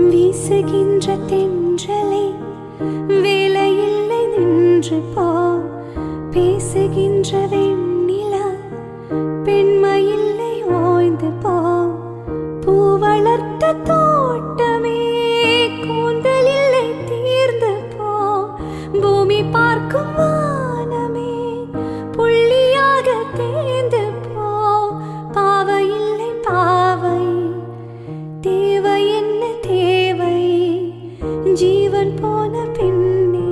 வீசுகின்ற தென்றலே வேலையில்லை நின்று போ, பேசுகின்ற வெண்ணிலா பெண்மையில்லை ஓய்ந்து போ, பூ வளர்த்த தோட்டமே கூந்தல் இல்லை தீர்ந்து போ, பூமி பார்க்கும் வானமே புள்ளியாக தேர்ந்து போ, பாவை இல்லை பாவை தேவை என்ன தேவை, ஜீவன் போன பின்னே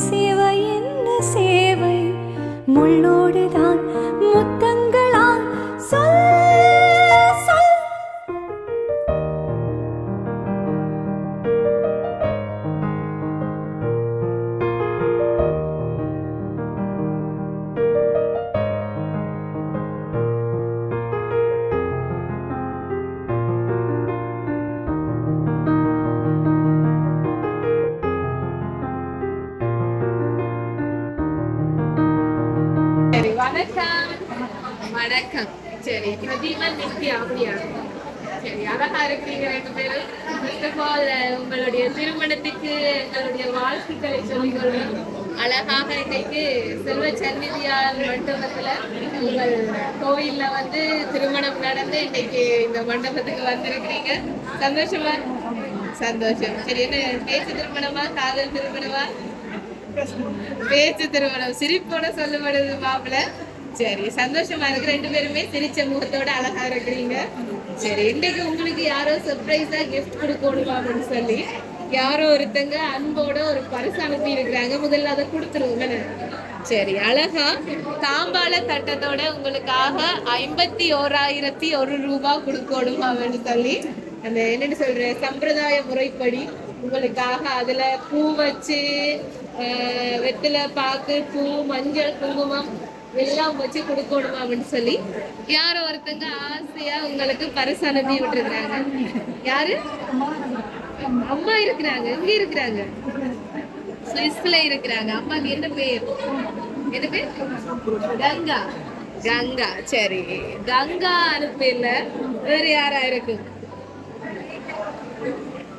சேவை என்ன சேவை, முள்ளோடுதான் முத்தங்களா சொல் சொல். சரி, வணக்கம். வணக்கம். சரி, பிரதீபன் நித்யா அப்படியா? சரி, அழகா இருக்கிறீங்க ரெண்டு பேரும். ஃபர்ஸ்ட் ஆஃப் ஆல் உங்களுடைய திருமணத்துக்கு எங்களுடைய வாழ்த்துக்களை சொல்லிக்கொள்கிறோம். அழகாக இன்னைக்கு செல்வ சந்நிதியார் மண்டபத்துல உங்கள் கோயில்ல வந்து திருமணம் நடந்து இன்னைக்கு இந்த மண்டபத்துக்கு வந்திருக்கிறீங்க. சந்தோஷமா? சந்தோஷம். சரி, என்ன பேச்சு திருமணமா காதல் திருமணமா? பேச்சு திருமணம். சிரிப்போட சொல்லப்படுது மாப்பிள்ள. சரி, சந்தோஷமா இருக்கு. ரெண்டு பேருமே சிரிச்ச முகத்தோட அழகா இருக்கிறீங்க. சரி, இன்னைக்கு உங்களுக்கு யாரோ சர்ப்ரைஸா கிஃப்ட் கொடுக்கணுமான்னு சொல்லி யாரோ ஒருத்தங்க அன்போட ஒரு பரிசு அனுப்பி இருக்கிறாங்க. முதல்ல அதை கொடுத்துருவோங்க. சரி, அழகா தாம்பாள தட்டத்தோட உங்களுக்காக 51,001 ரூபாய் கொடுக்கணும் அப்படின்னு சொல்லி அந்த என்னன்னு சொல்ற சம்பிரதாய முறைப்படி உங்களுக்காக அதுல பூ வச்சு வெத்தில பாக்கு பூ மஞ்சள் குங்குமம் எல்லாம் வச்சு கொடுக்கணுமா அப்படின்னு சொல்லி யாரோ ஒருத்தங்க ஆசையா உங்களுக்கு பரிசு அனுப்பி விட்டுருக்காங்க. யாரு? அம்மா இருக்கிறாங்க. எங்க இருக்கிறாங்க? சுவிஸ்ல இருக்கிறாங்க. அம்மாக்கு என்ன பேர்? என்ன பேர்? கங்கா. கங்கா. சரி, கங்கா அனுப்பல. வேற யாரா இருக்கு?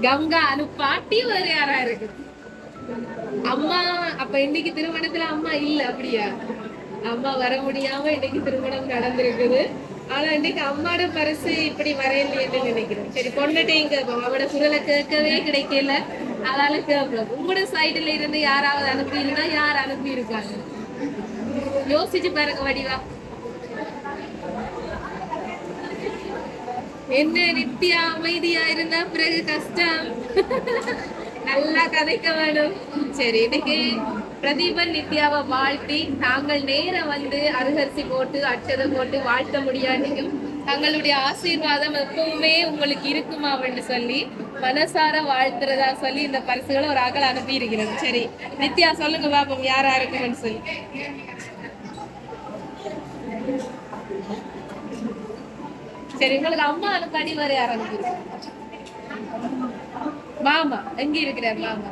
கங்கா அனுப்பாட்டி வேற யாரா இருக்கு? அம்மா. அப்ப இன்னைக்கு திருமணத்துல அம்மா இல்ல அப்படியா? அம்மா வர முடியாம இன்னைக்கு திருமணம் நடந்திருக்குது. ஆனா இன்னைக்கு அம்மாட பரிசு இப்படி வரையலையேன்னு நினைக்கிறேன். சரி, பொண்ணுட்டையும் கேட்போம். அவட குரலை கேட்கவே கிடைக்கல, அதனால கேட்போம். உங்களோட சைடுல இருந்து யாராவது அனுப்பி இருந்தா யார் அனுப்பி இருக்காங்க? யோசிச்சு பாருங்க வடிவா. என்ன நித்யா அமைதியா இருந்தா பிறகு கஷ்டம். நல்லா கதைக்க வேணும். சரி, இன்னைக்கு பிரதீபன் நித்யாவை வாழ்த்தி தாங்கள் நேரம் வந்து அருகரிசி போட்டு அச்சதை போட்டு வாழ்த்த முடியாட்டியும் தங்களுடைய ஆசீர்வாதம் எப்பவுமே உங்களுக்கு இருக்குமா அப்படின்னு சொல்லி மனசார வாழ்த்துறதா சொல்லி இந்த பரிசுகளை ஒரு அகல் அனுப்பி இருக்கிறது. சரி, நித்யா சொல்லுங்க பாப்போம் யாரா இருக்குன்னு சொல்லி. சரி, உங்களுக்கு அம்மா அனுப்பாடி வேற யார் அனுப்பியிருக்கு? மாமா எங்க இருக்கிறார்? மாமா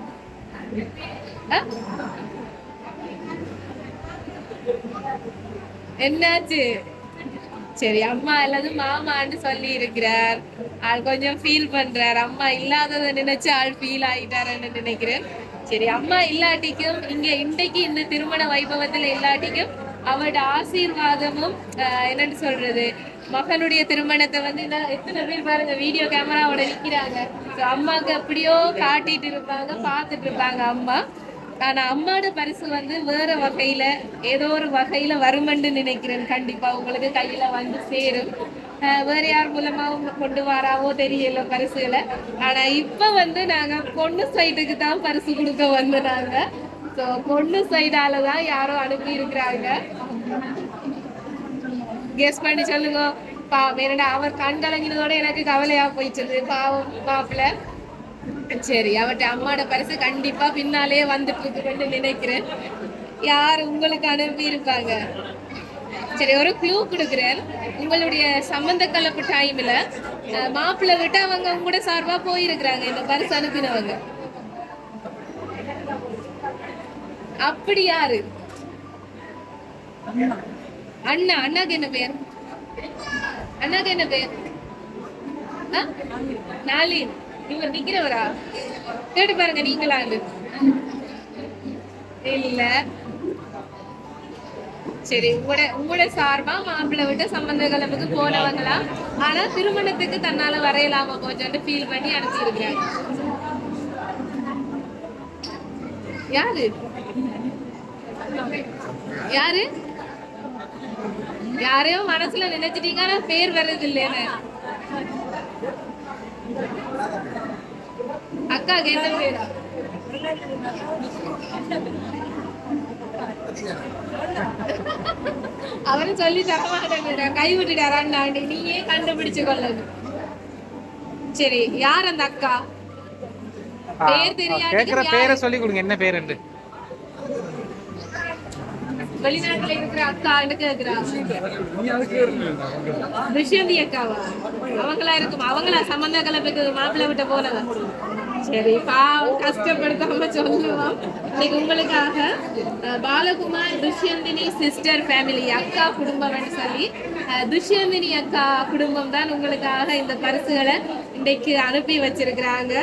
என்னாச்சு? சரி, அம்மா அல்லது மாமான்னு சொல்லி இருக்கிறார். ஆள் கொஞ்சம் ஃபீல் பண்றார். அம்மா இல்லாததை நினைச்சு ஆள் ஃபீல் ஆகிட்டாருன்னு நினைக்கிறேன். சரி, அம்மா இல்லாட்டிக்கும் இங்க இன்றைக்கு இந்த திருமண வைபவத்துல இல்லாட்டிக்கும் அவரோட ஆசீர்வாதமும் என்னன்னு சொல்றது மகனுடைய திருமணத்தை வந்து எத்தனை பேர் பாருங்க வீடியோ கேமராவோட நிக்கிறாங்க. அம்மாவுக்கு எப்படியோ காட்டிட்டு இருப்பாங்க, பார்த்துட்டு இருப்பாங்க அம்மா. ஆனா அம்மாவோட பரிசு வந்து வேற வகையில ஏதோ ஒரு வகையில வருமென்று நினைக்கிறேன். கண்டிப்பா உங்களுக்கு கையில வந்து சேரும். வேற யார் மூலமாவும் கொண்டு வராவோ தெரியல பரிசுகளை. ஆனா இப்ப வந்து நாங்க பொண்ணு சைடுக்கு தான் பரிசு கொடுக்க வந்து நாங்க. ஸோ பொண்ணு சைடாலதான் யாரோ அனுப்பி இருக்கிறாங்க. கெஸ் பண்ணி சொல்லுங்க. என்னடா அவர் கண் கலங்கினதோட எனக்கு கவலையா போயிடுச்சு. பாவம் மாப்பிள்ள. சரி, அவர்கிட்ட அம்மாட பரிசு கண்டிப்பா பின்னாலே வந்துட்டு இருக்குன்னு நினைக்கிறேன். யார் உங்களுக்கு அனுப்பி இருப்பாங்க? சரி, ஒரு க்ளூ கொடுக்குறேன். உங்களுடைய சம்பந்த கலப்பு டைம்ல மாப்பிள்ளை விட்டு அவங்க உங்களோட சார்பா போயிருக்கிறாங்க இந்த பரிசு அனுப்பினவங்க. அப்படி யாரு? அண்ணா. அண்ணாக்கு என்ன பேர்? அண்ணாக்கு என்ன பேர்? நாளின். இவர் நிக்கிறவரா? கேட்டு பாருங்க நீங்களா? இல்ல. சரி, உங்களோட சார்பா மாப்பிள்ளை விட்டு சம்பந்த கலப்புக்கு போனவங்களா? ஆனா திருமணத்துக்கு தன்னால வரையலாம போச்சு ஃபீல் பண்ணி அனுப்பிச்சிருக்கிறாங்க. யாரு யாரு? யாரையோ மனசுல நினைச்சிட்டீங்க, ஆனா பேர் வர்றது இல்லைன்னு. அக்கா என்ன பேரா? அவரு சொல்லி தரமாட்டேன், கை விட்டுட்டாரான்னு நீயே கண்டுபிடிச்சு கொள்ளது. சரி, யார் அந்த அக்கா? பேர் தெரியாது. பேரை சொல்லி கொடுங்க, என்ன பேர்? வெளிநாட்டுல இருக்கிற அக்கா கேக்குறா. துஷ்யந்தி அக்காவா? அவங்களா இருக்கும். அவங்களா சம்பந்த கலப்புக்கு மாப்பிள்ளை விட்ட போனவா? சரி, பாவம், கஷ்டப்படுத்தாம சொல்லுவோம். இன்னைக்கு உங்களுக்காக பாலகுமார் துஷ்யந்தினி சிஸ்டர் ஃபேமிலி, அக்கா குடும்பம்னு சொல்லி துஷ்யந்தினி அக்கா குடும்பம் தான் உங்களுக்காக இந்த பரிசுகளை இன்னைக்கு அனுப்பி வச்சிருக்கிறாங்க.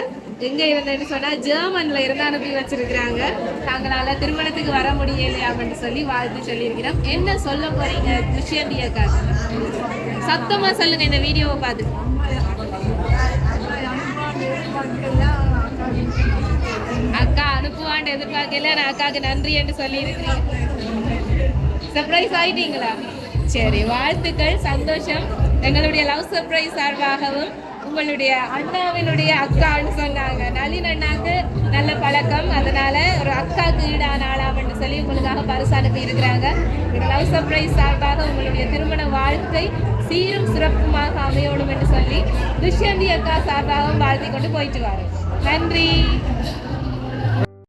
எங்க இருந்தேன்னு சொன்னா ஜெர்மன்ல இருந்து அனுப்பி வச்சிருக்கிறாங்க. தாங்களால திருமணத்துக்கு வர முடியலையா அப்படின்னு சொல்லி வாழ்த்து சொல்லியிருக்கிறோம். என்ன சொல்ல போறீங்க துஷ்யந்தி அக்கா? சத்தமா சொல்லுங்க இந்த வீடியோவை பார்த்து. அக்கா அனுப்புவான்னு எதிர்பார்க்கல, நான் அக்காவுக்கு நன்றி என்று சொல்லி இருக்கிறேன். சர்ப்ரைஸ் ஆயிட்டீங்களா? சரி, வாழ்த்துக்கள், சந்தோஷம். எங்களுடைய லவ் சர்ப்ரைஸ் சார்பாகவும் உங்களுடைய அண்ணாவினுடைய அக்கான்னு சொன்னாங்க. நளின் அண்ணாக்கு நல்ல பழக்கம், அதனால ஒரு அக்காவுக்கு ஈடான ஆளாம்னு சொல்லி உங்களுக்காக பரிசு அனுப்பி இருக்கிறாங்க. லவ் சர்ப்ரைஸ் சார்பாக உங்களுடைய திருமண வாழ்க்கை சீரும் சிறப்புமாக அமையணும் என்று சொல்லி துஷ்யந்தி அக்கா சார்பாகவும் வாழ்த்தி கொண்டு போயிட்டு வரோம். நன்றி.